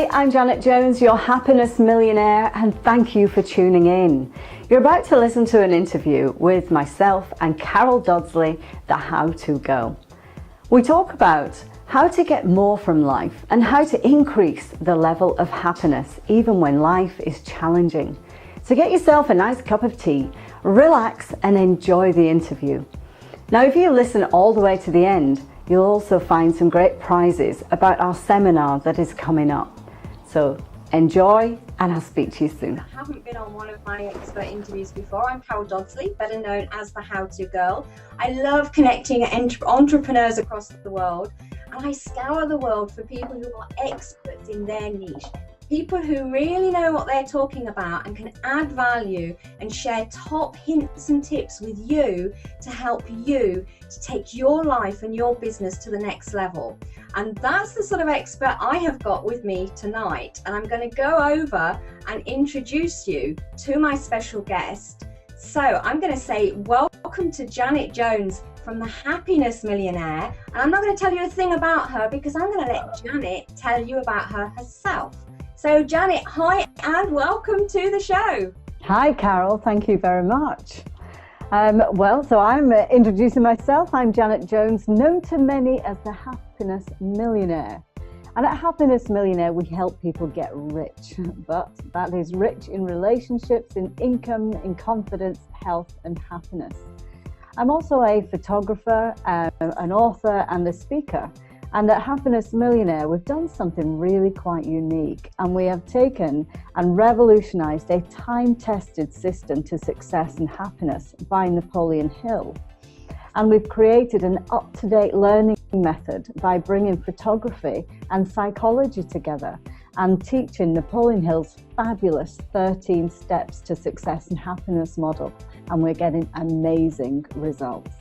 Hi, I'm Janet Jones, your happiness millionaire, and thank you for tuning in. You're about to listen to an interview with myself and Carol Dodsley, the How To Girl. We talk about how to get more from life and how to increase the level of happiness even when life is challenging. So get yourself a nice cup of tea, relax and enjoy the interview. Now, if you listen all the way to the end, you'll also find some great prizes about our seminar that is coming up. So enjoy, and I'll speak to you soon. I haven't been on one of my expert interviews before. I'm Carol Dodsley, better known as the How To Girl. I love connecting entrepreneurs across the world, and I scour the world for people who are experts in their niche. People who really know what they're talking about and can add value and share top hints and tips with you to help you to take your life and your business to the next level. And that's the sort of expert I have got with me tonight. And I'm going to go over and introduce you to my special guest. So I'm going to say welcome to Janet Jones from the Happiness Millionaire. And I'm not going to tell you a thing about her because I'm going to let Janet tell you about her herself. So Janet, hi and welcome to the show. Hi Carol, thank you very much. So I'm introducing myself. I'm Janet Jones, known to many as the Happiness Millionaire. And at Happiness Millionaire, we help people get rich, but that is rich in relationships, in income, in confidence, health and happiness. I'm also a photographer, an author and a speaker. And at Happiness Millionaire, we've done something really quite unique, and we have taken and revolutionized a time-tested system to success and happiness by Napoleon Hill. And we've created an up-to-date learning method by bringing photography and psychology together and teaching Napoleon Hill's fabulous 13 steps to success and happiness model. And we're getting amazing results.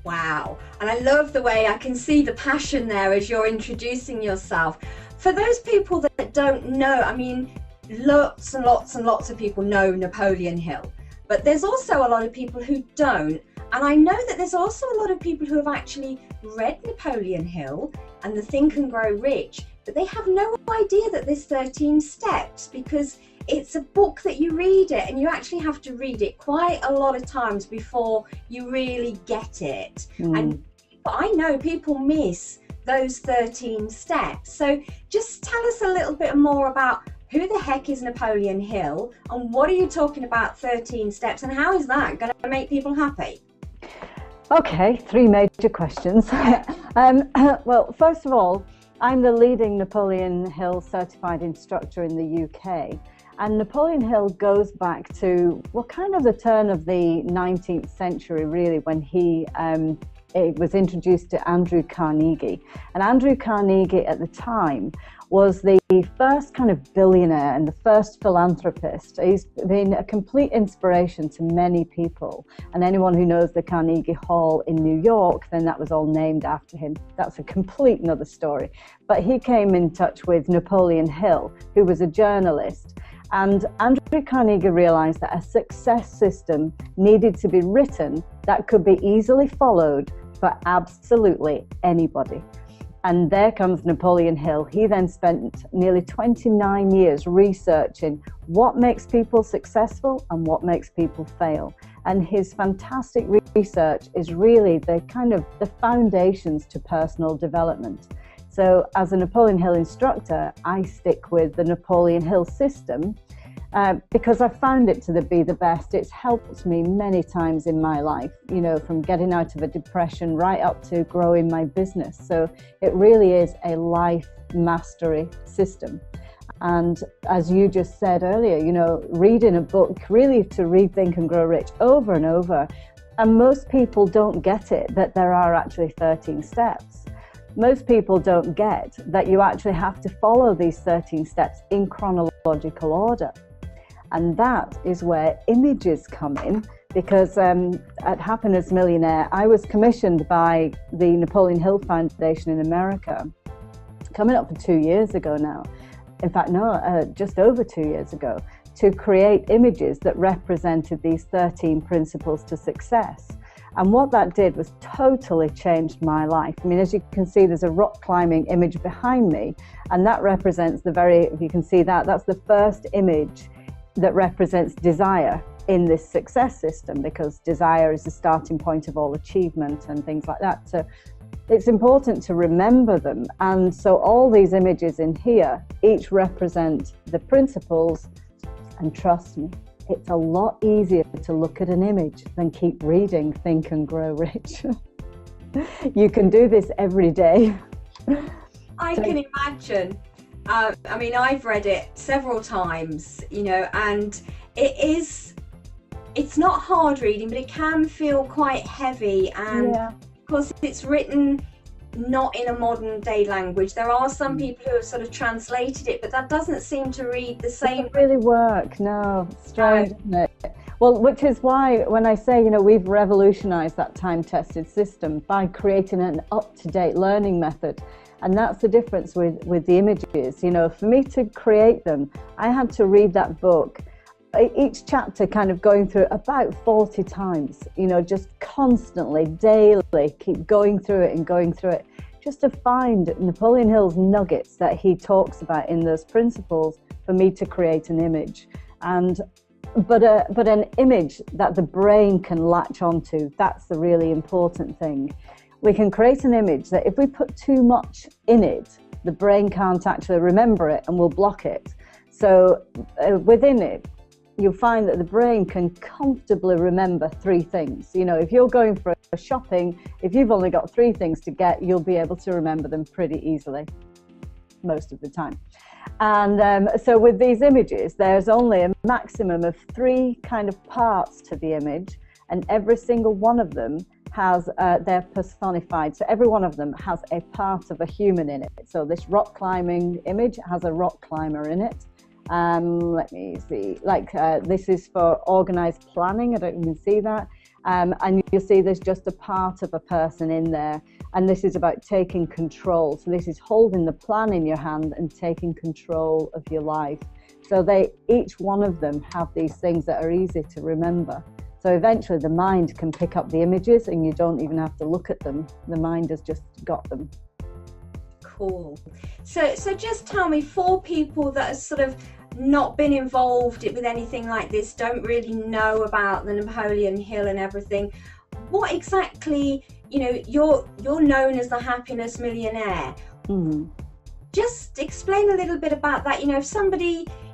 Wow, and I love the way I can see the passion there as you're introducing yourself. For those people that don't know, I mean, lots and lots and lots of people know Napoleon Hill, but there's also a lot of people who don't. And I know that there's also a lot of people who have actually read Napoleon Hill and the Think and Grow Rich, but they have no idea that there's 13 steps, because it's a book that you read it and you actually have to read it quite a lot of times before you really get it. And I know people miss those 13 steps. So just tell us a little bit more about who the heck is Napoleon Hill and what are you talking about 13 steps and how is that going to make people happy? Okay, three major questions. Well, first of all, I'm the leading Napoleon Hill certified instructor in the UK. And Napoleon Hill goes back to, well, kind of the turn of the 19th century, really, when it was introduced to Andrew Carnegie. And Andrew Carnegie at the time was the first kind of billionaire and the first philanthropist. He's been a complete inspiration to many people. And anyone who knows the Carnegie Hall in New York, then that was all named after him. That's a complete another story. But he came in touch with Napoleon Hill, who was a journalist. And Andrew Carnegie realized that a success system needed to be written that could be easily followed for absolutely anybody. And there comes Napoleon Hill. He then spent nearly 29 years researching what makes people successful and what makes people fail. And his fantastic research is really the kind of the foundations to personal development. So as a Napoleon Hill instructor, I stick with the Napoleon Hill system because I found it to be the best. It's helped me many times in my life, you know, from getting out of a depression right up to growing my business. So it really is a life mastery system. And as you just said earlier, you know, reading a book, really to read Think and Grow Rich over and over. And most people don't get it, that there are actually 13 steps. Most people don't get that you actually have to follow these 13 steps in chronological order. And that is where images come in, because at Happiness Millionaire, I was commissioned by the Napoleon Hill Foundation in America, coming up for 2 years ago now. In fact, no, just over 2 years ago, to create images that represented these 13 principles to success. And what that did was totally changed my life. I mean, as you can see, there's a rock climbing image behind me, and that represents if you can see that, that's the first image that represents desire in this success system, because desire is the starting point of all achievement and things like that. So it's important to remember them. And so all these images in here, each represent the principles, and trust me, it's a lot easier to look at an image than keep reading Think and Grow Rich. You can do this every day. I can imagine. I mean, I've read it several times, and it's not hard reading, but it can feel quite heavy, and because it's written not in a modern day language. There are some people who have sort of translated it, but that doesn't seem to read the same. It doesn't really work. No, it's strange, isn't it? Well, which is why when I say, we've revolutionized that time-tested system by creating an up-to-date learning method. And that's the difference with the images. For me to create them, I had to read that book, each chapter kind of going through about 40 times, just constantly, daily, keep going through it, just to find Napoleon Hill's nuggets that he talks about in those principles for me to create an image. But an image that the brain can latch onto, that's the really important thing. We can create an image that if we put too much in it, the brain can't actually remember it and will block it. So within it, you'll find that the brain can comfortably remember 3 things. If you're going for a shopping, if you've only got 3 things to get, you'll be able to remember them pretty easily, most of the time. And so with these images, there's only a maximum of 3 kind of parts to the image, and every single one of them has, they're personified. So every one of them has a part of a human in it. So this rock climbing image has a rock climber in it. Let me see, this is for organized planning. I don't even see that. And you'll see there's just a part of a person in there. And this is about taking control. So this is holding the plan in your hand and taking control of your life. So each one of them have these things that are easy to remember. So eventually the mind can pick up the images and you don't even have to look at them. The mind has just got them. Cool. So just tell me, for people that are sort of not been involved with anything like this, don't really know about the Napoleon Hill and everything, what exactly, you're known as the happiness millionaire. Just explain a little bit about that.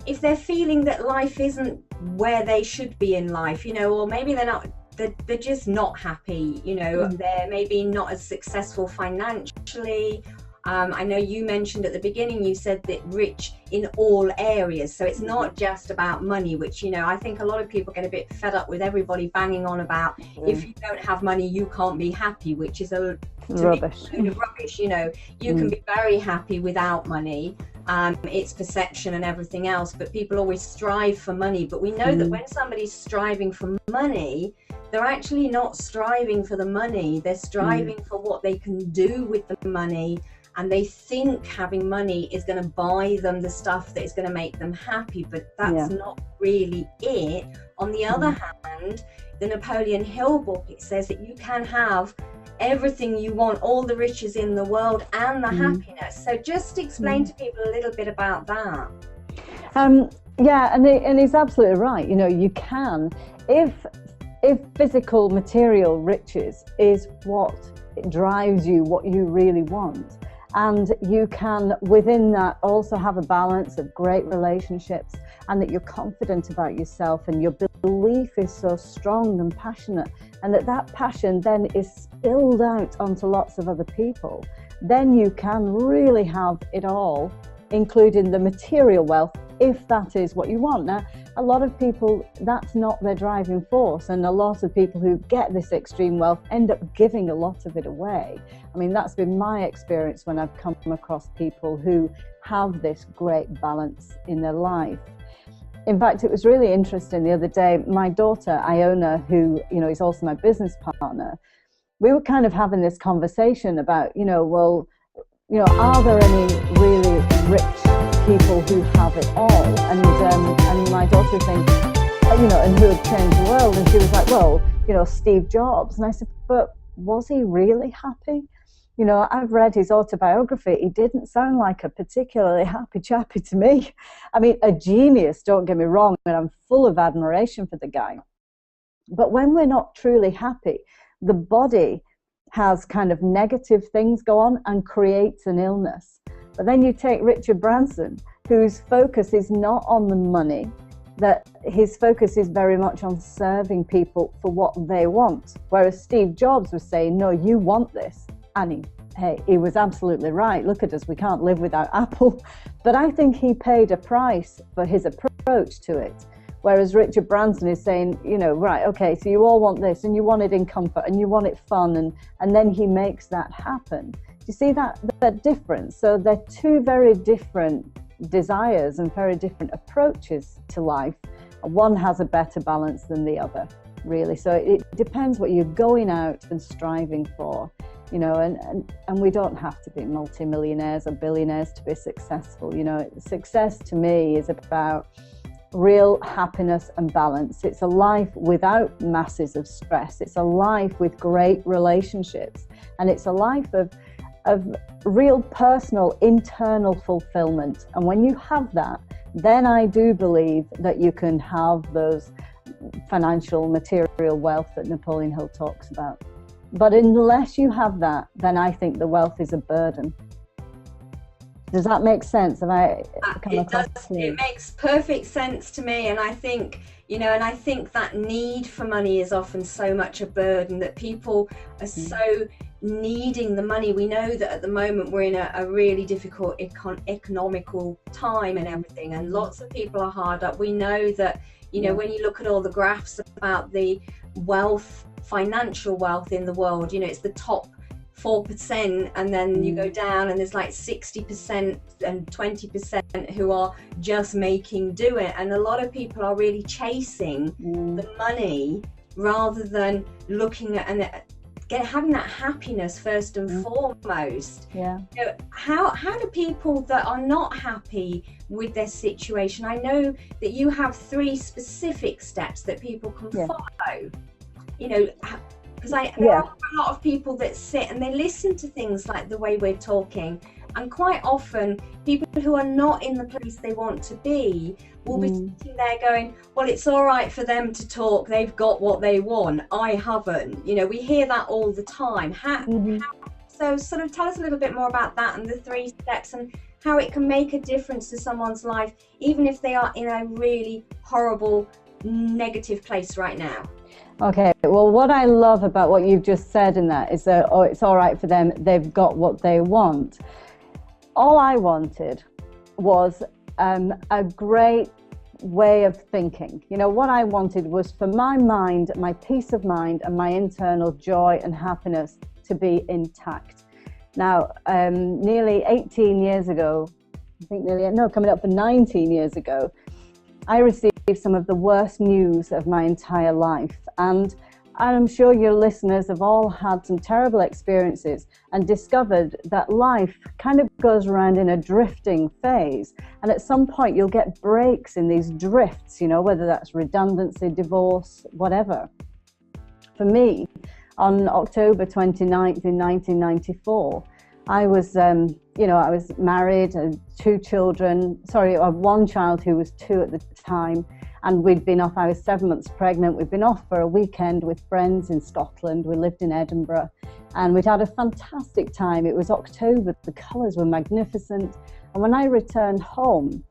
If they're feeling that life isn't where they should be in life, or maybe they're just not happy, they're maybe not as successful financially. I know you mentioned at the beginning, you said that rich in all areas. So it's not just about money, which, I think a lot of people get a bit fed up with everybody banging on about if you don't have money, you can't be happy, which is rubbish. You can be very happy without money. It's perception and everything else, but people always strive for money. But we know that when somebody's striving for money, they're actually not striving for the money. They're striving for what they can do with the money. And they think having money is going to buy them the stuff that is going to make them happy, but that's not really it. On the other hand, the Napoleon Hill book, it says that you can have everything you want, all the riches in the world and the happiness. So just explain to people a little bit about that. And he's absolutely right. You can, if physical material riches is what drives you, what you really want, and you can within that also have a balance of great relationships, and that you're confident about yourself and your belief is so strong and passionate, and that passion then is spilled out onto lots of other people, then you can really have it all, including the material wealth, if that is what you want. Now, a lot of people, that's not their driving force, and a lot of people who get this extreme wealth end up giving a lot of it away. I mean, that's been my experience when I've come across people who have this great balance in their life. In fact, it was really interesting the other day, my daughter, Iona, who, is also my business partner, we were kind of having this conversation about, are there any really rich people who have it all? And my daughter was saying, and who had changed the world. And she was like, well, Steve Jobs. And I said, but was he really happy? I've read his autobiography. He didn't sound like a particularly happy chappy to me. I mean, a genius, don't get me wrong, and I'm full of admiration for the guy. But when we're not truly happy, the body has kind of negative things go on and creates an illness. But then you take Richard Branson, whose focus is not on the money, that his focus is very much on serving people for what they want. Whereas Steve Jobs was saying, no, you want this. And he was absolutely right. Look at us, we can't live without Apple. But I think he paid a price for his approach to it. Whereas Richard Branson is saying, right, okay, so you all want this and you want it in comfort and you want it fun, and then he makes that happen. Do you see that difference? So they're two very different desires and very different approaches to life. One has a better balance than the other, really. So it depends what you're going out and striving for. And we don't have to be multimillionaires or billionaires to be successful. Success to me is about real happiness and balance. It's a life without masses of stress. It's a life with great relationships. And it's a life of real personal internal fulfillment. And when you have that, then I do believe that you can have those financial, material wealth that Napoleon Hill talks about. But unless you have that, then I think the wealth is a burden. Does that make sense? Have I come across clear? It makes perfect sense to me. And I think, and I think that need for money is often so much a burden that people are so needing the money. We know that at the moment we're in a really difficult economical time and everything, and lots of people are hard up. We know that, when you look at all the graphs about the wealth, financial wealth in the world, it's the top 4%, and then you go down and there's like 60% and 20% who are just making do it. And a lot of people are really chasing the money rather than looking at and having that happiness first and foremost. How do people that are not happy with their situation, I know that you have 3 specific steps that people can follow, because there are a lot of people that sit and they listen to things like the way we're talking, and quite often people who are not in the place they want to be will be sitting there going, well, it's all right for them to talk, they've got what they want, I haven't. We hear that all the time. So sort of tell us a little bit more about that and the 3 steps and how it can make a difference to someone's life, even if they are in a really horrible, negative place right now. Okay, well, what I love about what you've just said in that is that, it's all right for them, they've got what they want. All I wanted was a great way of thinking. What I wanted was for my mind, my peace of mind, and my internal joy and happiness to be intact. Now, nearly 18 years ago, coming up for 19 years ago, I received some of the worst news of my entire life. And I'm sure your listeners have all had some terrible experiences and discovered that life kind of goes around in a drifting phase. And at some point you'll get breaks in these drifts, whether that's redundancy, divorce, whatever. For me, on October 29th in 1994, I was married, 2 children, one child who was 2 at the time, and we'd been off, I was 7 months pregnant, we'd been off for a weekend with friends in Scotland, we lived in Edinburgh, and we'd had a fantastic time. It was October, the colours were magnificent, and when I returned home,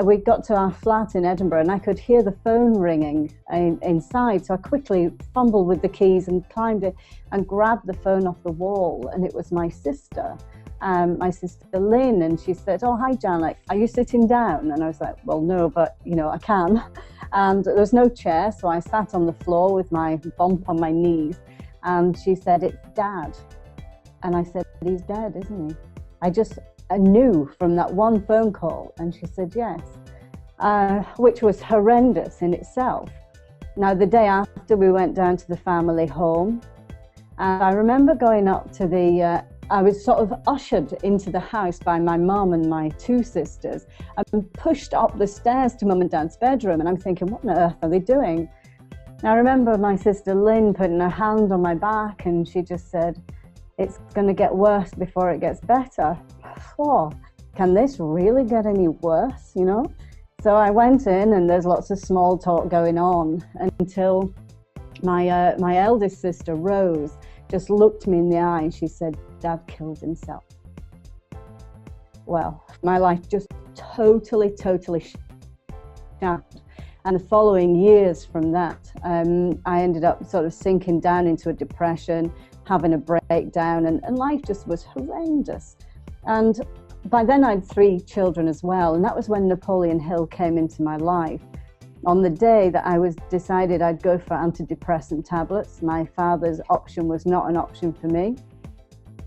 we got to our flat in Edinburgh and I could hear the phone ringing inside. So I quickly fumbled with the keys and climbed it and grabbed the phone off the wall. And it was my sister Lynn. And she said, oh, hi, Jan, are you sitting down? And I was like, well, no, but I can. And there was no chair. So I sat on the floor with my bump on my knees. And she said, it's Dad. And I said, he's dead, isn't he? I knew from that one phone call, and she said yes, which was horrendous in itself. Now, the day after, we went down to the family home, and I remember going up to the I was sort of ushered into the house by my mum and my two sisters and pushed up the stairs to mum and dad's bedroom. And I'm thinking, what on earth are they doing? And I remember my sister Lynn putting her hand on my back and she just said, it's going to get worse before it gets better. Oh, can this really get any worse, you know? So I went in and there's lots of small talk going on until my eldest sister, Rose, just looked me in the eye and she said, Dad killed himself. Well, my life just totally shattered. And the following years from that, I ended up sort of sinking down into a depression, having a breakdown, and life just was horrendous. And by then I had 3 children as well, and that was when Napoleon Hill came into my life. On the day that I was decided I'd go for antidepressant tablets, my father's option was not an option for me.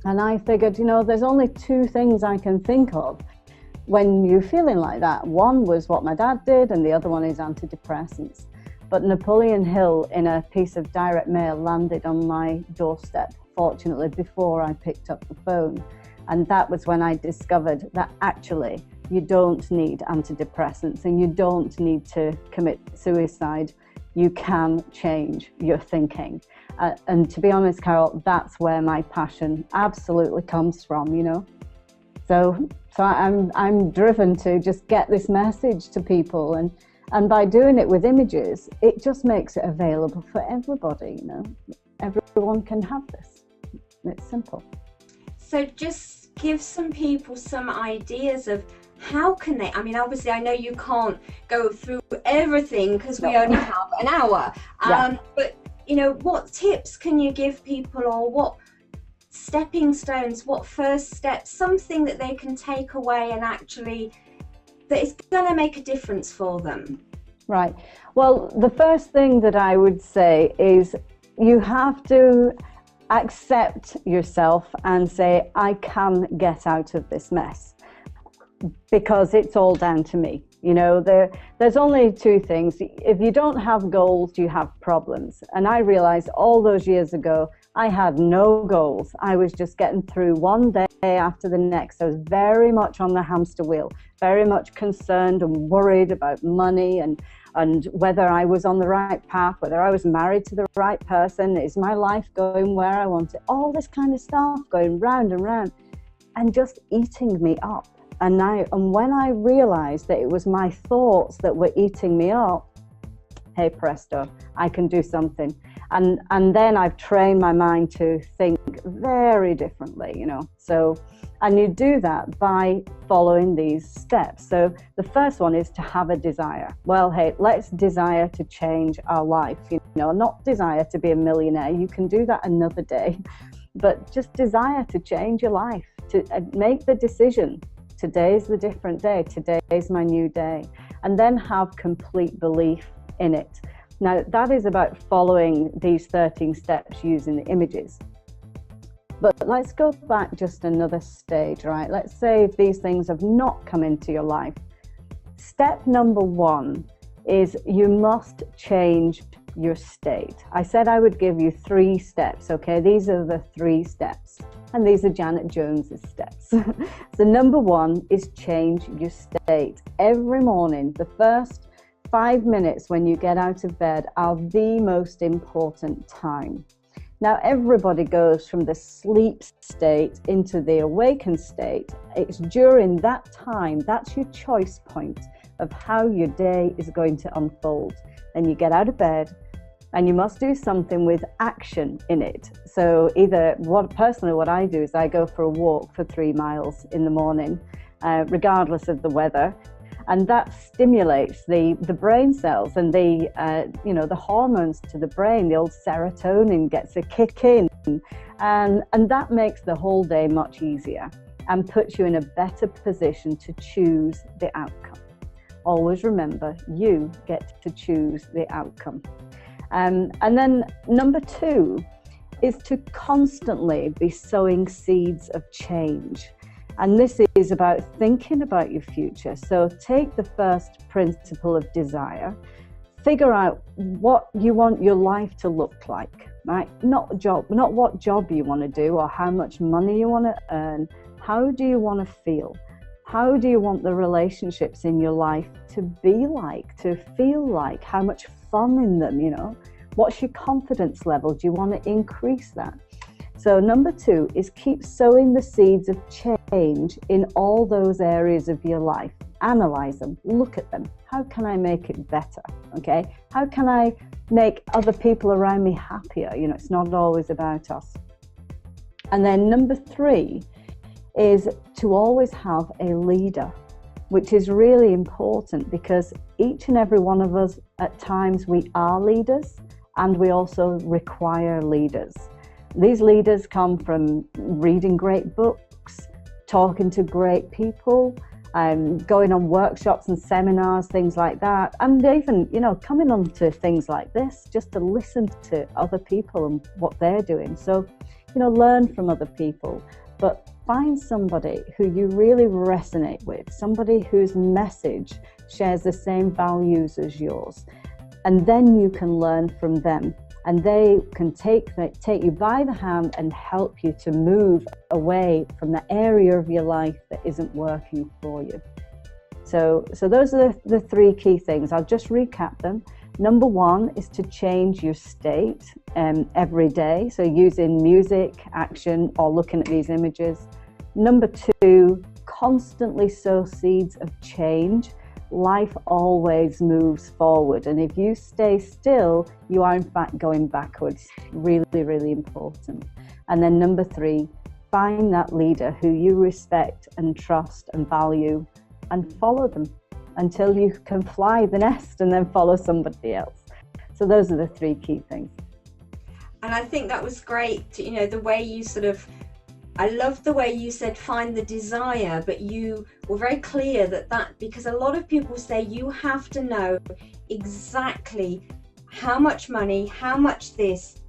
And I figured, you know, there's only 2 things I can think of when you're feeling like that. One was what my dad did, and the other one is antidepressants. But Napoleon Hill, in a piece of direct mail, landed on my doorstep, fortunately, before I picked up the phone. And that was when I discovered that actually you don't need antidepressants and you don't need to commit suicide. You can change your thinking. And to be honest, Carol, that's where my passion absolutely comes from, you know. So I'm driven to just get this message to people, and by doing it with images, it just makes it available for everybody, you know. Everyone can have this. It's simple. So just give some people some ideas of how can they, I mean, obviously I know you can't go through everything because we only have an hour, but you know, what tips can you give people, or what stepping stones, what first steps, something that they can take away and actually that is going to make a difference for them? Right. Well, the first thing that I would say is you have to accept yourself and say, I can get out of this mess, because it's all down to me. You know, there's only 2 things. If you don't have goals, you have problems. And I realized all those years ago, I had no goals. I was just getting through one day after the next. I was very much on the hamster wheel, very much concerned and worried about money and whether I was on the right path, whether I was married to the right person, is my life going where I want it, all this kind of stuff going round and round and just eating me up. And when I realized that it was my thoughts that were eating me up, hey presto, I can do something. And then I've trained my mind to think very differently, you know. So, and you do that by following these steps. So the first one is to have a desire. Well, hey, let's desire to change our life, you know, not desire to be a millionaire. You can do that another day, but just desire to change your life, to make the decision. Today's the different day. Today's my new day. And then have complete belief in it. Now, that is about following these 13 steps using the images. But let's go back just another stage, right? Let's say if these things have not come into your life. Step number 1 is you must change your state. I said I would give you 3 steps, okay? These are the 3 steps. And these are Janet Jones's steps. So number 1 is change your state. Every morning, the first 5 minutes when you get out of bed are the most important time. Now, everybody goes from the sleep state into the awakened state. It's during that time, that's your choice point of how your day is going to unfold. And you get out of bed, and you must do something with action in it. So personally what I do is I go for a walk for 3 miles in the morning, regardless of the weather. And that stimulates the brain cells and the hormones to the brain. The old serotonin gets a kick in, and that makes the whole day much easier and puts you in a better position to choose the outcome. Always remember, you get to choose the outcome. And then number 2 is to constantly be sowing seeds of change. And this is about thinking about your future. So take the first principle of desire. figure out what you want your life to look like, right? Not what job you want to do or how much money you want to earn. How do you want to feel? How do you want the relationships in your life to be like, to feel like? How much fun in them, you know? What's your confidence level? Do you want to increase that? So number 2 is keep sowing the seeds of change in all those areas of your life. Analyze them, look at them. How can I make it better? Okay? How can I make other people around me happier? You know, it's not always about us. And then number 3 is to always have a leader, which is really important because each and every one of us, at times, we are leaders and we also require leaders. These leaders come from reading great books, talking to great people, going on workshops and seminars, things like that, and even, you know, coming on to things like this just to listen to other people and what they're doing. So, you know, learn from other people, but find somebody who you really resonate with, somebody whose message shares the same values as yours, and then you can learn from them. And they can take you by the hand and help you to move away from the area of your life that isn't working for you. So those are the 3 key things. I'll just recap them. Number 1 is to change your state every day. So using music, action, or looking at these images. Number 2, constantly sow seeds of change. Life always moves forward, and if you stay still, you are in fact going backwards. Really, really important. And then number 3, find that leader who you respect and trust and value, and follow them until you can fly the nest and then follow somebody else. So those are the 3 key things. And I think that was great, you know, the way you I love the way you said find the desire, but you were very clear that because a lot of people say you have to know exactly how much money, how much this,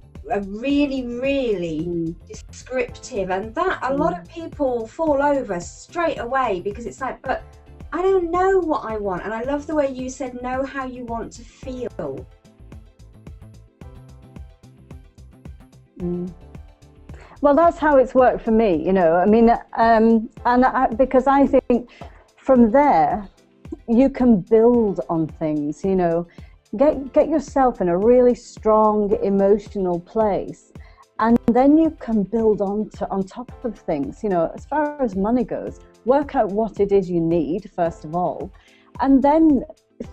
really, really descriptive, and that a lot of people fall over straight away because it's like, but I don't know what I want. And I love the way you said know how you want to feel. Well, that's how it's worked for me, you know. I mean, because I think from there you can build on things, you know. Get yourself in a really strong emotional place, and then you can build on top of things, you know. As far as money goes, work out what it is you need first of all, and then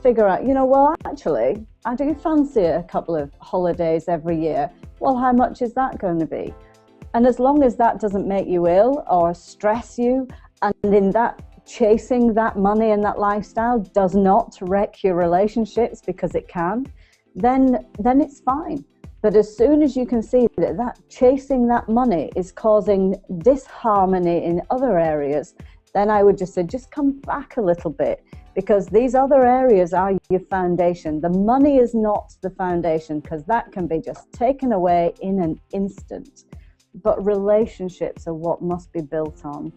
figure out, you know, well, actually, I do fancy a couple of holidays every year. Well, how much is that going to be? And as long as that doesn't make you ill or stress you, and in that chasing that money and that lifestyle does not wreck your relationships, because it can, then it's fine. But as soon as you can see that chasing that money is causing disharmony in other areas, then I would just say, just come back a little bit, because these other areas are your foundation. The money is not the foundation, because that can be just taken away in an instant. But relationships are what must be built on,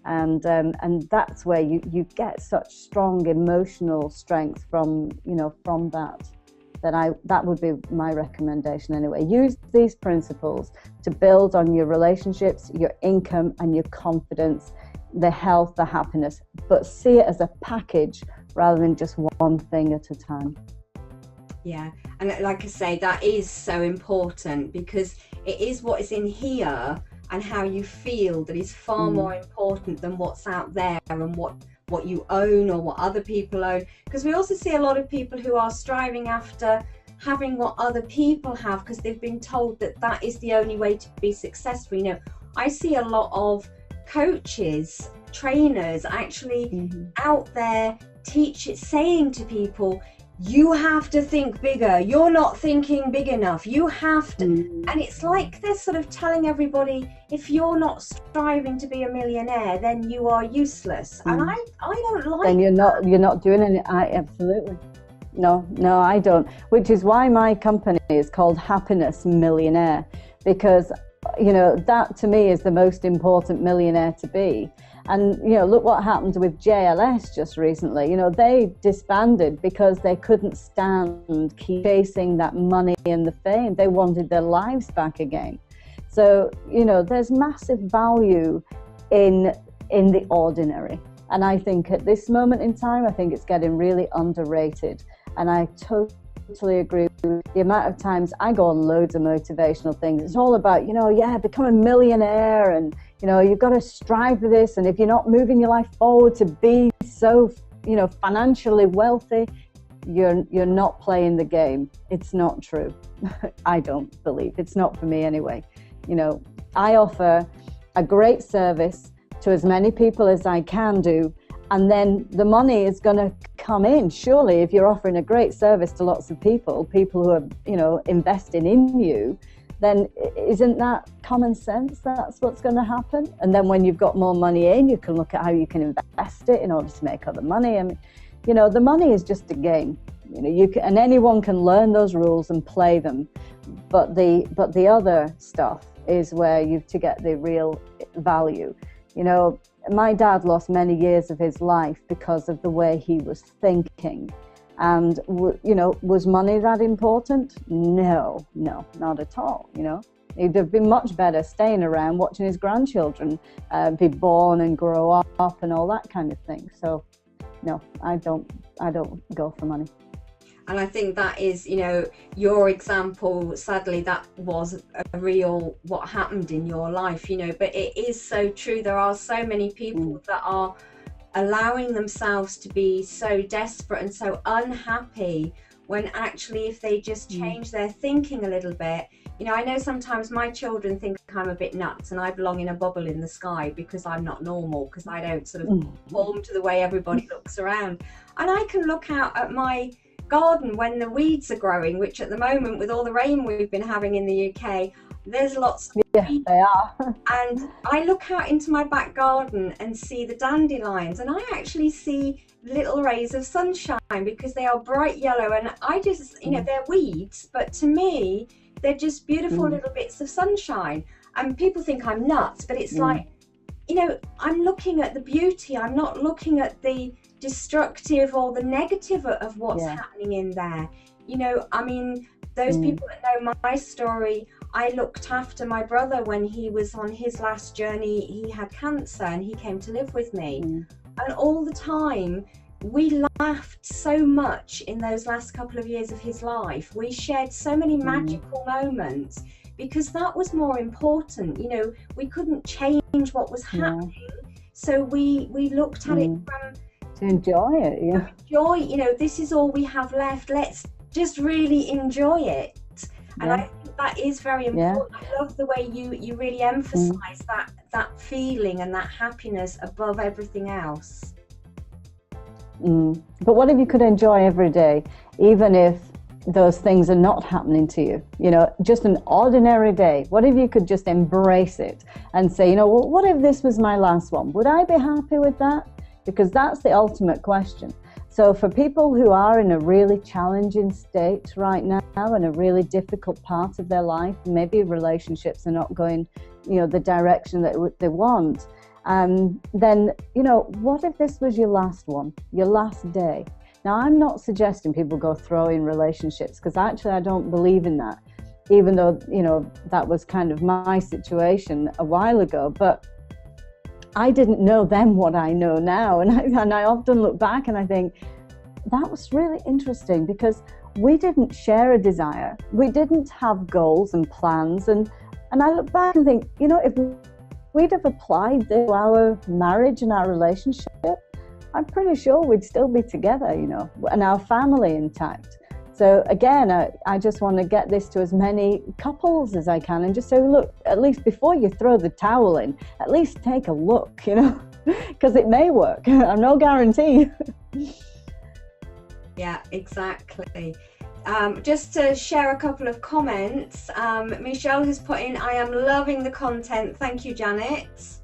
and that's where you get such strong emotional strength from, you know, from that. That would be my recommendation anyway. Use these principles to build on your relationships, your income, and your confidence, the health, the happiness, but see it as a package rather than just one thing at a time. Yeah, and like I say, that is so important, because it is what is in here and how you feel that is far more important than what's out there and what you own or what other people own. Because we also see a lot of people who are striving after having what other people have because they've been told that is the only way to be successful. You know, I see a lot of coaches, trainers actually out there saying to people, you have to think bigger, you're not thinking big enough, you have to. And it's like they're sort of telling everybody, if you're not striving to be a millionaire, then you are useless. And I don't like then you're not doing any. Absolutely no, I don't, which is why my company is called Happiness Millionaire, because, you know, that to me is the most important millionaire to be. And, you know, look what happened with JLS just recently. You know, they disbanded because they couldn't stand keep chasing that money and the fame. They wanted their lives back again. So, you know, there's massive value in the ordinary. And I think at this moment in time, I think it's getting really underrated. And I totally agree with the amount of times I go on loads of motivational things. It's all about, you know, yeah, become a millionaire, and, you know, you've got to strive for this. And if you're not moving your life forward to be so, you know, financially wealthy, you're not playing the game. It's not true. I don't believe. It's not for me anyway. You know, I offer a great service to as many people as I can do, and then the money is going to come in. Surely, if you're offering a great service to lots of people who are, you know, investing in you, then isn't that common sense? That's what's going to happen. And then when you've got more money in, you can look at how you can invest it in order to make other money. I mean, you know, the money is just a game. You know, and anyone can learn those rules and play them. But the other stuff is where you've to get the real value. You know, my dad lost many years of his life because of the way he was thinking. And, you know, was money that important? No, not at all, you know. He'd have been much better staying around watching his grandchildren be born and grow up and all that kind of thing. So, no, I don't go for money. And I think that is, you know, your example, sadly, that was a real what happened in your life, you know, but it is so true. There are so many people that are allowing themselves to be so desperate and so unhappy, when actually if they just change their thinking a little bit, you know, I know sometimes my children think I'm a bit nuts and I belong in a bubble in the sky because I'm not normal, because I don't sort of conform to the way everybody looks around. And I can look out at my garden when the weeds are growing, which at the moment with all the rain we've been having in the UK, there's lots of weeds. They are. And I look out into my back garden and see the dandelions, and I actually see little rays of sunshine because they are bright yellow, and I just, you know, they're weeds, but to me they're just beautiful little bits of sunshine. And people think I'm nuts, but it's like, you know, I'm looking at the beauty, I'm not looking at the destructive or the negative of what's happening in there. You know, I mean, those people that know my story, I looked after my brother when he was on his last journey. He had cancer and he came to live with me, and all the time we laughed so much in those last couple of years of his life. We shared so many magical moments because that was more important. You know, we couldn't change what was happening, so we looked at it from to enjoy it. Enjoy, you know, this is all we have left, let's just really enjoy it. And I think that is very important. I love the way you really emphasize that feeling and that happiness above everything else. But what if you could enjoy every day, even if those things are not happening to you? You know, just an ordinary day. What if you could just embrace it and say, you know, well, what if this was my last one? Would I be happy with that? Because that's the ultimate question. So for people who are in a really challenging state right now, in a really difficult part of their life, maybe relationships are not going, you know, the direction that they want, then, you know, what if this was your last one, your last day? Now, I'm not suggesting people go throwing relationships, because actually I don't believe in that, even though, you know, that was kind of my situation a while ago. But I didn't know then what I know now. And I often look back and I think, that was really interesting, because we didn't share a desire. We didn't have goals and plans. And I look back and think, you know, if we'd have applied this to our marriage and our relationship, I'm pretty sure we'd still be together, you know, and our family intact. So again, I just want to get this to as many couples as I can and just say, look, at least before you throw the towel in, at least take a look, you know, because it may work. I'm no guarantee. Yeah, exactly. Just to share a couple of comments, Michelle has put in, I am loving the content. Thank you, Janet.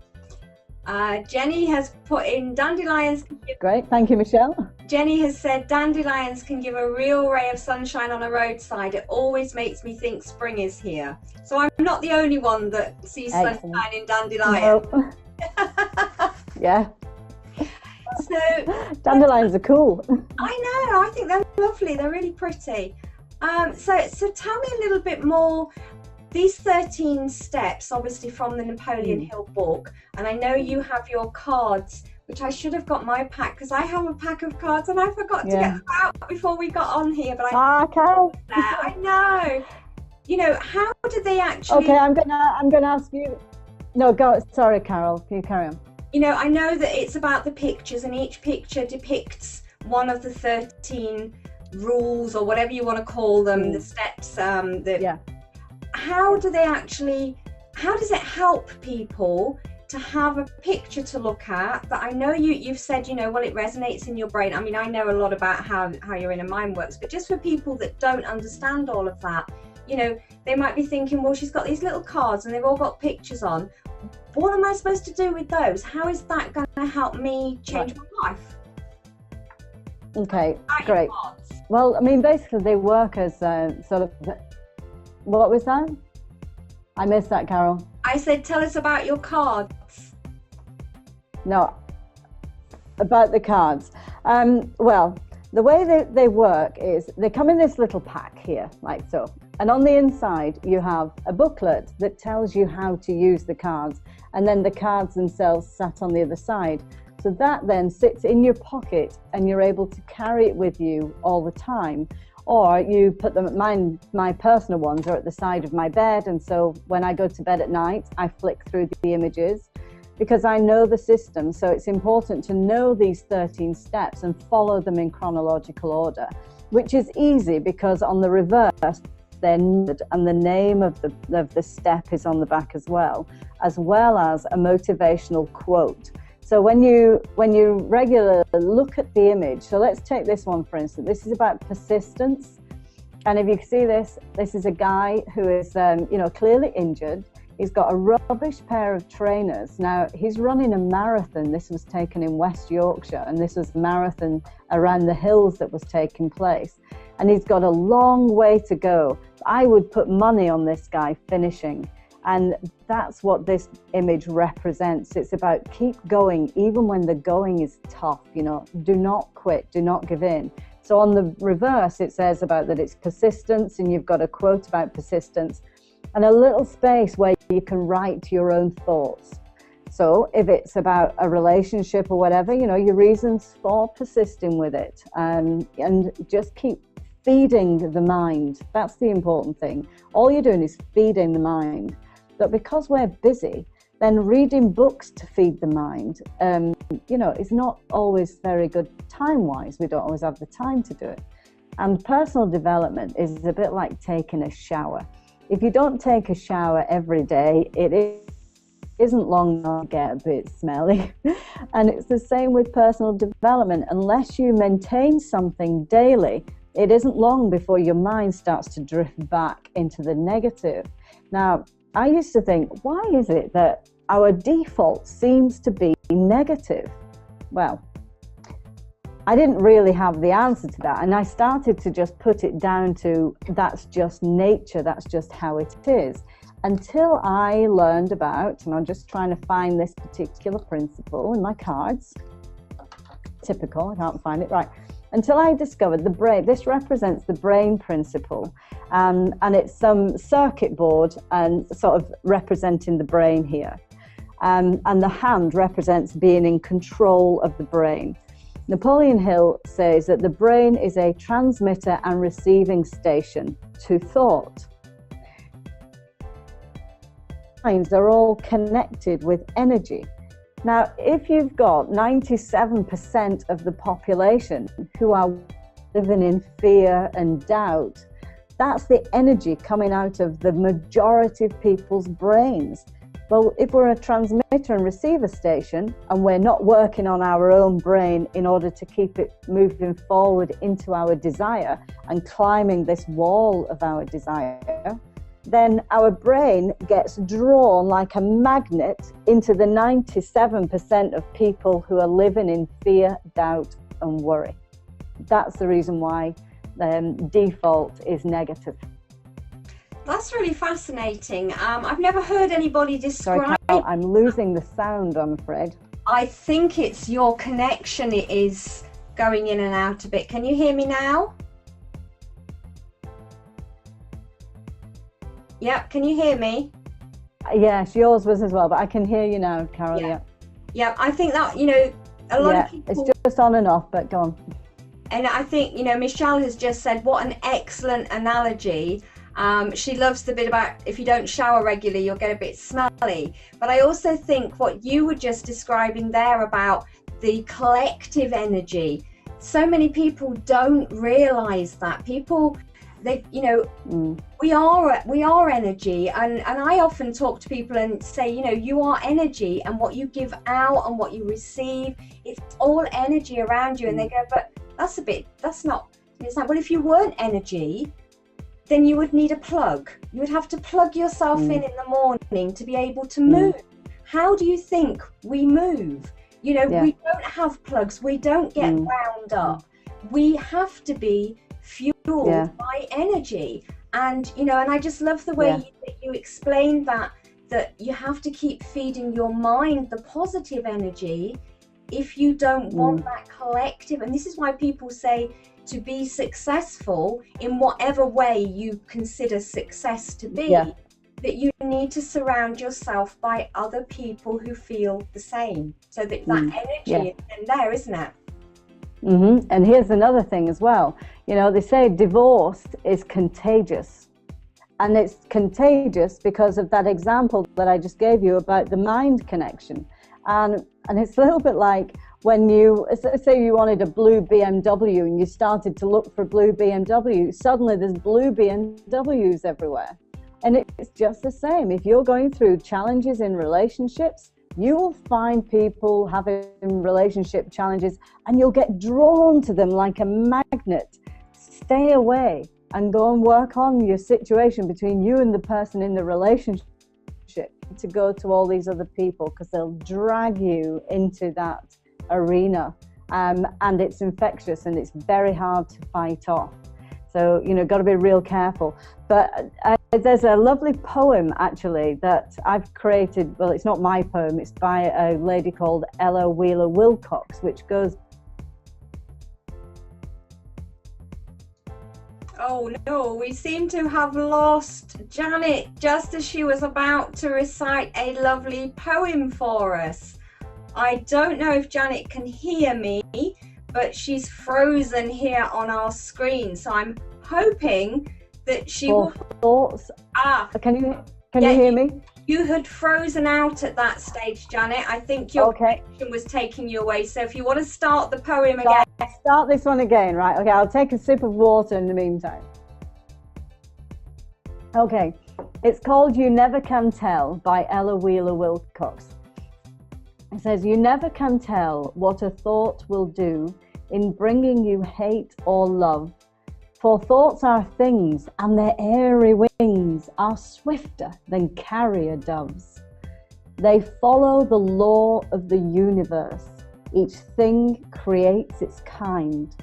Jenny has put in, dandelions. Great, thank you, Michelle. Jenny has said, dandelions can give a real ray of sunshine on a roadside. It always makes me think spring is here. So I'm not the only one that sees sunshine in dandelions. Nope. Yeah. So Dandelions are cool. I know, I think they're lovely, they're really pretty. So tell me a little bit more, these 13 steps, obviously from the Napoleon Hill book, and I know you have your cards, which I should have got my pack, because I have a pack of cards and I forgot to get them out before we got on here, but I know. You know, how do they actually... Okay, I'm gonna ask you... No, go, sorry, Carol, can you carry on? You know, I know that it's about the pictures, and each picture depicts one of the 13 rules, or whatever you want to call them, the steps. How do they actually, how does it help people to have a picture to look at that? I know you've said, you know, well, it resonates in your brain. I mean, I know a lot about how your inner mind works, but just for people that don't understand all of that, you know, they might be thinking, well, she's got these little cards and they've all got pictures on. What am I supposed to do with those? How is that going to help me change my life? Okay, great. Well, I mean, basically they work as sort of, what was that? I missed that, Carol. I said, tell us about your cards. No, about the cards. Well, the way they work is they come in this little pack here, like so. And on the inside, you have a booklet that tells you how to use the cards. And then the cards themselves sat on the other side. So that then sits in your pocket and you're able to carry it with you all the time. Or you put them, my personal ones are at the side of my bed. And so when I go to bed at night, I flick through the images because I know the system. So it's important to know these 13 steps and follow them in chronological order, which is easy because on the reverse, they're numbered and the name of the step is on the back as well as a motivational quote. So when you regularly look at the image, so let's take this one for instance. This is about persistence, and if you see this is a guy who is you know, clearly injured. He's got a rubbish pair of trainers. Now he's running a marathon. This was taken in West Yorkshire, and this was the marathon around the hills that was taking place. And he's got a long way to go. I would put money on this guy finishing. And that's what this image represents. It's about keep going, even when the going is tough, you know, do not quit, do not give in. So on the reverse, it says about that it's persistence, and you've got a quote about persistence and a little space where you can write your own thoughts. So if it's about a relationship or whatever, you know, your reasons for persisting with it, and just keep feeding the mind. That's the important thing. All you're doing is feeding the mind. But because we're busy, then reading books to feed the mind, you know, is not always very good time-wise. We don't always have the time to do it. And personal development is a bit like taking a shower. If you don't take a shower every day, it isn't long enough to get a bit smelly. And it's the same with personal development. Unless you maintain something daily, it isn't long before your mind starts to drift back into the negative. Now, I used to think, why is it that our default seems to be negative? Well, I didn't really have the answer to that. And I started to just put it down to, that's just nature, that's just how it is. Until I learned about, and I'm just trying to find this particular principle in my cards. Typical, I can't find it, right. Until I discovered the brain. This represents the brain principle, and it's some circuit board and sort of representing the brain here. And the hand represents being in control of the brain. Napoleon Hill says that the brain is a transmitter and receiving station to thought. Minds are all connected with energy. Now, if you've got 97% of the population who are living in fear and doubt, that's the energy coming out of the majority of people's brains. Well, if we're a transmitter and receiver station and we're not working on our own brain in order to keep it moving forward into our desire and climbing this wall of our desire, then our brain gets drawn like a magnet into the 97% of people who are living in fear, doubt, and worry. That's the reason why default is negative. That's really fascinating. I've never heard anybody describe... Sorry, Carol, I'm losing the sound, I'm afraid. I think it's your connection. It is going in and out a bit. Can you hear me now? Yep, can you hear me? Yes, yours was as well, but I can hear you now, Carol. Yeah. Yeah, I think that, you know, a lot of people... It's just on and off, but go on. And I think, you know, Michelle has just said, what an excellent analogy. She loves the bit about if you don't shower regularly, you'll get a bit smelly. But I also think what you were just describing there about the collective energy, so many people don't realize that. People, they, you know, we are energy. And I often talk to people and say, you know, you are energy, and what you give out and what you receive, it's all energy around you. And they go, but that's not, it's like, well, if you weren't energy, then you would need a plug. You would have to plug yourself in the morning to be able to move. How do you think we move? You know, we don't have plugs. We don't get wound up. We have to be fueled by energy. And, you know, and I just love the way you explained that you have to keep feeding your mind the positive energy if you don't want that collective. And this is why people say, to be successful in whatever way you consider success to be, that you need to surround yourself by other people who feel the same, so that energy is in there, isn't it? And here's another thing as well. You know, they say divorce is contagious, and it's contagious because of that example that I just gave you about the mind connection. And it's a little bit like when you, say you wanted a blue BMW and you started to look for blue BMW, suddenly there's blue BMWs everywhere. And it's just the same. If you're going through challenges in relationships, you will find people having relationship challenges and you'll get drawn to them like a magnet. Stay away and go and work on your situation between you and the person in the relationship, to go to all these other people, because they'll drag you into that arena, and it's infectious and it's very hard to fight off. So, you know, got to be real careful. But there's a lovely poem actually that I've created. Well, it's not my poem, it's by a lady called Ella Wheeler Wilcox, which goes... Oh no, we seem to have lost Janet just as she was about to recite a lovely poem for us. I don't know if Janet can hear me, but she's frozen here on our screen. So I'm hoping that she will... Thoughts? Can you hear me? You had frozen out at that stage, Janet. I think your connection was taking you away. So if you want to start the poem again. Start this one again, right? Okay, I'll take a sip of water in the meantime. Okay, it's called You Never Can Tell by Ella Wheeler Wilcox. It says, you never can tell what a thought will do in bringing you hate or love. For thoughts are things, and their airy wings are swifter than carrier doves. They follow the law of the universe. Each thing creates its kind,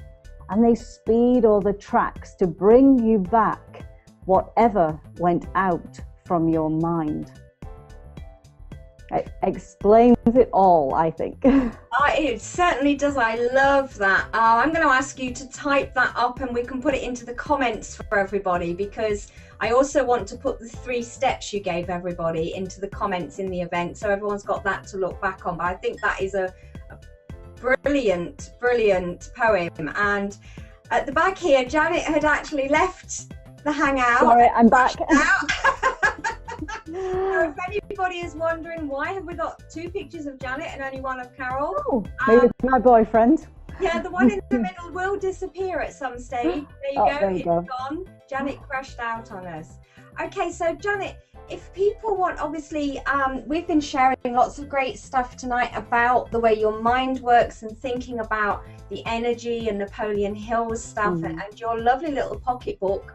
and they speed o'er the tracks to bring you back whatever went out from your mind. It explains it all, I think. It certainly does. I love that. I'm going to ask you to type that up and we can put it into the comments for everybody, because I also want to put the 3 steps you gave everybody into the comments in the event, so everyone's got that to look back on. But I think that is a brilliant poem. And at the back here, Janet had actually left the hangout. Sorry, I'm back. So if anybody is wondering, why have we got 2 pictures of Janet and only one of Carol? Oh, maybe it's my boyfriend. Yeah, the one in the middle will disappear at some stage. There you go, it's gone. Janet crashed out on us. Okay, so Janet, if people want, obviously, we've been sharing lots of great stuff tonight about the way your mind works and thinking about the energy and Napoleon Hill stuff and your lovely little pocketbook.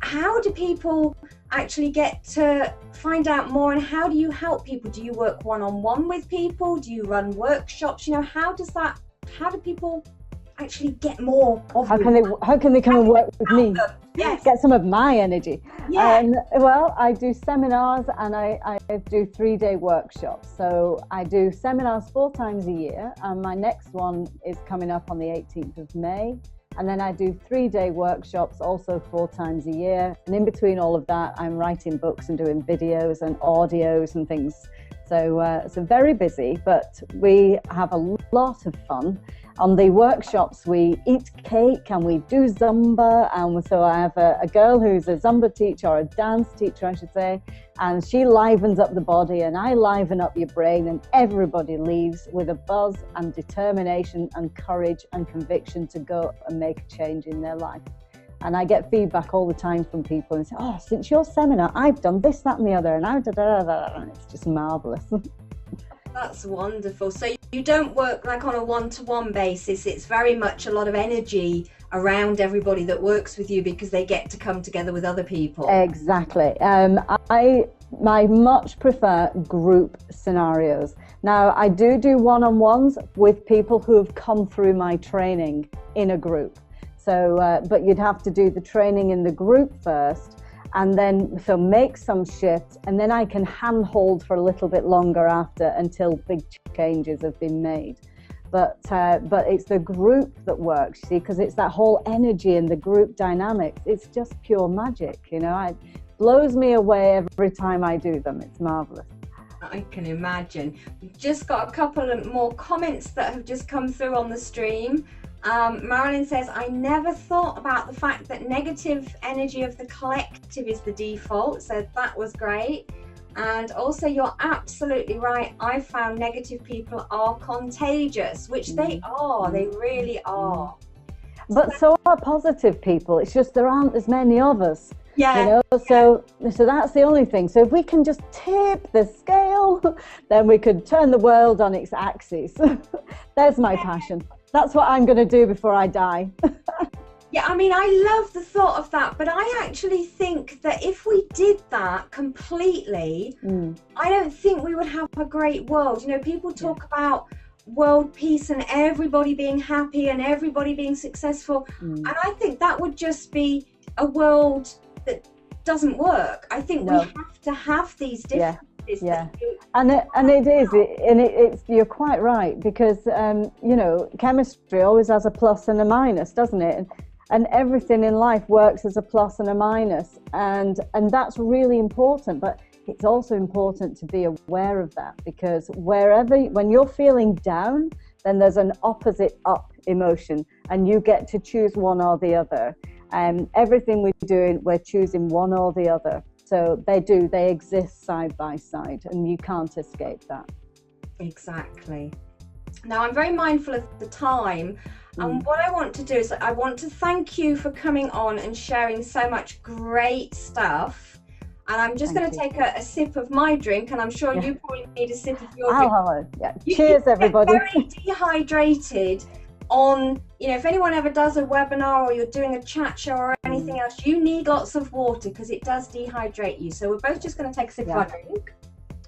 How do people actually get to find out more, and how do you help people? Do you work one-on-one with people? Do you run workshops? You know, how do people actually get more of how can they come and work with me? Yes. Get some of my energy. Yeah. Well, I do seminars and I do 3-day workshops. So I do seminars 4 times a year, and my next one is coming up on the 18th of May. And then I do 3-day workshops also 4 times a year. And in between all of that, I'm writing books and doing videos and audios and things. So very busy, but we have a lot of fun. On the workshops, we eat cake and we do Zumba. And so I have a girl who's a Zumba teacher, or a dance teacher, I should say, and she livens up the body and I liven up your brain, and everybody leaves with a buzz and determination and courage and conviction to go and make a change in their life. And I get feedback all the time from people and say, oh, since your seminar, I've done this, that and the other, and and it's just marvellous. That's wonderful. So you don't work like on a one-to-one basis. It's very much a lot of energy around everybody that works with you because they get to come together with other people. Exactly. I much prefer group scenarios. Now, I do one-on-ones with people who have come through my training in a group. So, but you'd have to do the training in the group first, and then so make some shifts, and then I can handhold for a little bit longer after until big changes have been made. But it's the group that works, you see, because it's that whole energy and the group dynamics. It's just pure magic, you know. It blows me away every time I do them. It's marvelous. I can imagine. We've just got a couple of more comments that have just come through on the stream. Marilyn says, I never thought about the fact that negative energy of the collective is the default. So that was great. And also, you're absolutely right. I found negative people are contagious, which they are. They really are. But so are positive people. It's just there aren't as many of us. Yeah. You know, so that's the only thing. So if we can just tip the scale, then we could turn the world on its axis. There's my passion. That's what I'm going to do before I die. Yeah, I mean, I love the thought of that, but I actually think that if we did that completely, I don't think we would have a great world. You know, people talk about world peace and everybody being happy and everybody being successful. And I think that would just be a world that doesn't work. I think we have to have these differences. Yeah. And it's you're quite right, because you know, chemistry always has a plus and a minus, doesn't it? And everything in life works as a plus and a minus, and that's really important. But it's also important to be aware of that, because when you're feeling down, then there's an opposite up emotion, and you get to choose one or the other. Everything we're doing, we're choosing one or the other. So they exist side by side, and you can't escape that. Exactly. Now, I'm very mindful of the time, and what I want to do is I want to thank you for coming on and sharing so much great stuff. And I'm just going to take a sip of my drink, and I'm sure you probably need a sip of your drink. Cheers, everybody. You're very dehydrated. You know, if anyone ever does a webinar or you're doing a chat show or anything else, you need lots of water because it does dehydrate you. So we're both just going to take a sip of our drink.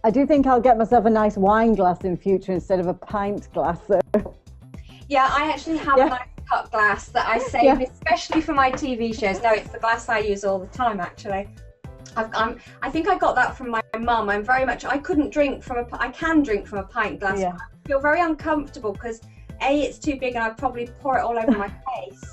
I do think I'll get myself a nice wine glass in future instead of a pint glass. So. Yeah, I actually have a nice cut glass that I save especially for my TV shows. No, it's the glass I use all the time, actually. I think I got that from my mum. I can drink from a pint glass. Yeah. I feel very uncomfortable because it's too big and I'd probably pour it all over my face.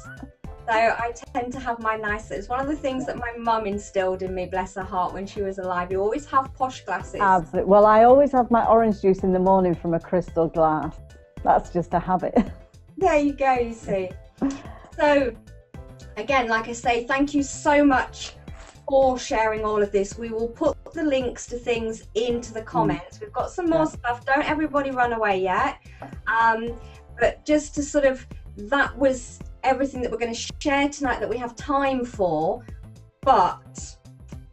So I tend to have my nice. It's one of the things that my mum instilled in me, bless her heart, when she was alive. You always have posh glasses. Absolutely. Well, I always have my orange juice in the morning from a crystal glass. That's just a habit. There you go, you see. So again, like I say, thank you so much for sharing all of this. We will put the links to things into the comments. We've got some more stuff. Don't everybody run away yet. But just to sort of, that was everything that we're going to share tonight that we have time for. But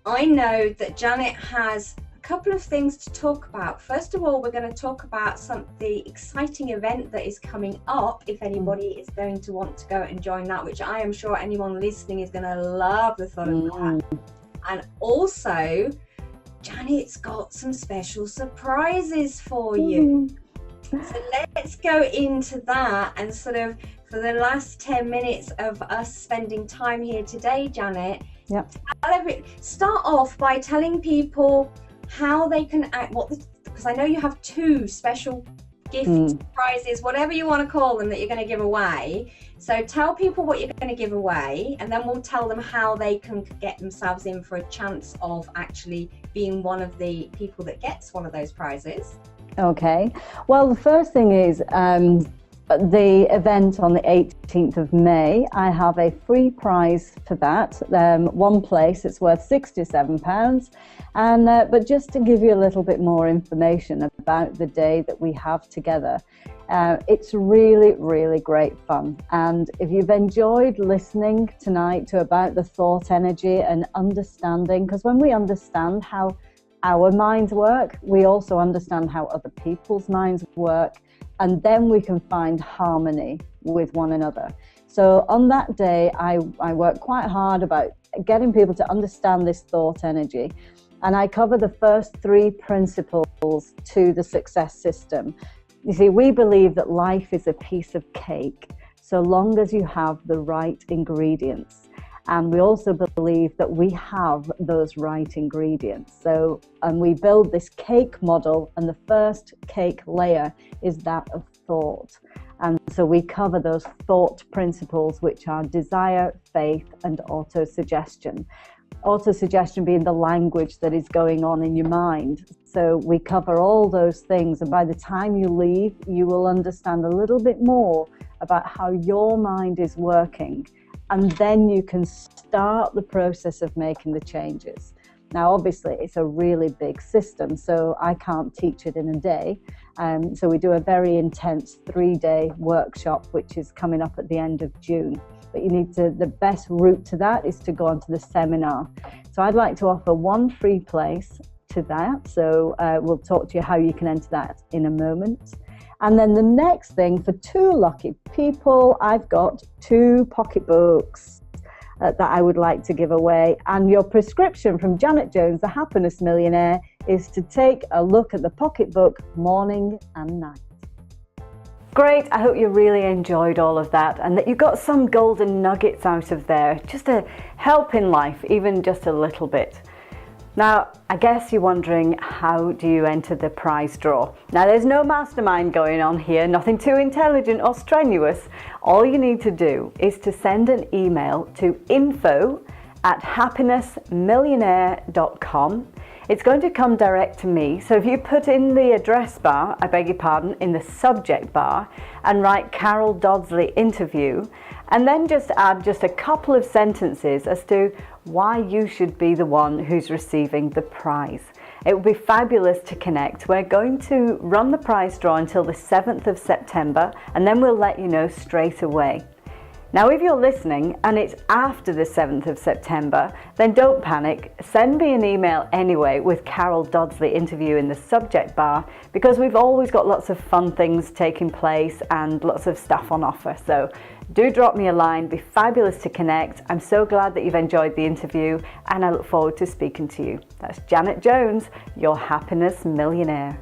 I know that Janet has a couple of things to talk about. First of all, we're going to talk about the exciting event that is coming up, if anybody is going to want to go and join that, which I am sure anyone listening is going to love the thought of that. And also, Janet's got some special surprises for you. So let's go into that and sort of for the last 10 minutes of us spending time here today, Janet. Yep. Start off by telling people how they can act, because I know you have 2 special gifts, prizes, whatever you want to call them, that you're going to give away. So tell people what you're going to give away, and then we'll tell them how they can get themselves in for a chance of actually being one of the people that gets one of those prizes. Okay. Well, the first thing is the event on the 18th of May. I have a free prize for that. One place, it's worth £67. And but just to give you a little bit more information about the day that we have together, it's really, really great fun. And if you've enjoyed listening tonight to about the thought energy and understanding, because when we understand how our minds work, we also understand how other people's minds work, and then we can find harmony with one another. So on that day, I work quite hard about getting people to understand this thought energy. And I cover the first 3 principles to the success system. You see, we believe that life is a piece of cake, so long as you have the right ingredients. And we also believe that we have those right ingredients. So, and we build this cake model, and the first cake layer is that of thought. And so we cover those thought principles, which are desire, faith, and autosuggestion. Autosuggestion being the language that is going on in your mind. So we cover all those things, and by the time you leave, you will understand a little bit more about how your mind is working, and then you can start the process of making the changes. Now, obviously, it's a really big system, so I can't teach it in a day. So we do a very intense 3-day workshop, which is coming up at the end of June. But you need to, the best route to that is to go onto the seminar. So I'd like to offer 1 free place to that. So we'll talk to you how you can enter that in a moment. And then the next thing, for 2 lucky people, I've got 2 pocketbooks that I would like to give away. And your prescription from Janet Jones, the Happiness Millionaire, is to take a look at the pocketbook morning and night. Great, I hope you really enjoyed all of that and that you got some golden nuggets out of there, just to help in life, even just a little bit. Now, I guess you're wondering, how do you enter the prize draw? Now, there's no mastermind going on here, nothing too intelligent or strenuous. All you need to do is to send an email to info@happinessmillionaire.com. It's going to come direct to me. So if you put in the address bar, in the subject bar, and write Carol Dodsley interview, and then just add just a couple of sentences as to why you should be the one who's receiving the prize. It would be fabulous to connect. We're going to run the prize draw until the 7th of September, and then we'll let you know straight away. Now, if you're listening and it's after the 7th of September, then don't panic. Send me an email anyway with Carol Dodsley interview in the subject bar, because we've always got lots of fun things taking place and lots of stuff on offer. So do drop me a line. Be fabulous to connect. I'm so glad that you've enjoyed the interview, and I look forward to speaking to you. That's Janet Jones, your Happiness Millionaire.